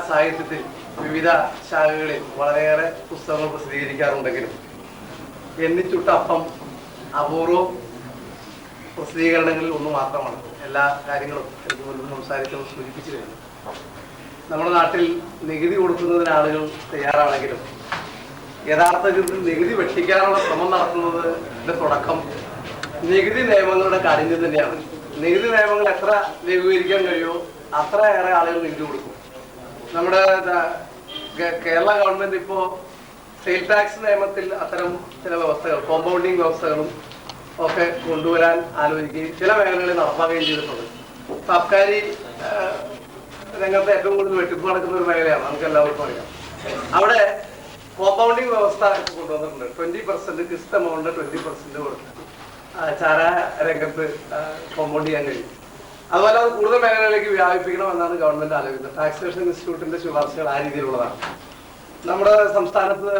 സാഹിത്യത്തിൽ വിവിധ ശാഖകളിൽ വളരെയേറെ പുസ്തകങ്ങൾ പ്രസിദ്ധീകരിക്കാറുണ്ടെങ്കിലും എണ്ണിച്ചുട്ട അപ്പം അപൂർവം പ്രസിദ്ധീകരണങ്ങളിൽ ഒന്ന് മാത്രമാണ്. എല്ലാ കാര്യങ്ങളും എനിക്ക് മുൻപ് സംസാരിച്ചത് സൂചിപ്പിച്ചു കഴിഞ്ഞു. നമ്മുടെ നാട്ടിൽ നികുതി കൊടുക്കുന്നതിന് ആളുകൾ തയ്യാറാണെങ്കിലും യഥാർത്ഥത്തിൽ നികുതി വെട്ടിക്കാനുള്ള ശ്രമം നടത്തുന്നതിന്റെ തുടക്കം നികുതി നിയമങ്ങളുടെ കാഠിന്യം തന്നെയാണ്. നികുതി നിയമങ്ങൾ എത്ര ലഘൂകരിക്കാൻ കഴിയുമോ അത്രയേറെ ആളുകൾ നികുതി കൊടുക്കും. നമ്മുടെ കേരള ഗവൺമെന്റ് ഇപ്പോൾ സെയിൽ ടാക്സ് നിയമത്തിൽ അത്തരം ചില വ്യവസ്ഥകൾ, കോമ്പൗണ്ടിങ് വ്യവസ്ഥകളും ഒക്കെ കൊണ്ടുവരാൻ ആലോചിക്കുകയും ചില മേഖലകളിൽ നടപ്പാക്കുകയും ചെയ്തിട്ടുണ്ട്. സർക്കാരി രംഗത്ത് ഏറ്റവും കൂടുതൽ വെട്ടിപ്പ് നടക്കുന്ന ഒരു മേഖലയാണ്, നമുക്ക് എല്ലാവർക്കും അറിയാം. അവിടെ കോമ്പൗണ്ടിങ് വ്യവസ്ഥ കൊണ്ടുവന്നിട്ടുണ്ട്. 20% കിസ്റ്റ് എമൗണ്ട് 20% കൊടുത്ത് ചാര രംഗത്ത് കോമ്പൗണ്ട് ചെയ്യാൻ കഴിയും. അതുപോലെ അത് കൂടുതൽ മേഖലകളിലേക്ക് വ്യാപിപ്പിക്കണമെന്നാണ് ഗവൺമെന്റ് ആലോചിക്കുന്നത്. ടാക്സേഷൻ ഇൻസ്റ്റിറ്റ്യൂട്ടിന്റെ ശുപാർശകൾ ആ രീതിയിലുള്ളതാണ്. നമ്മുടെ സംസ്ഥാനത്ത്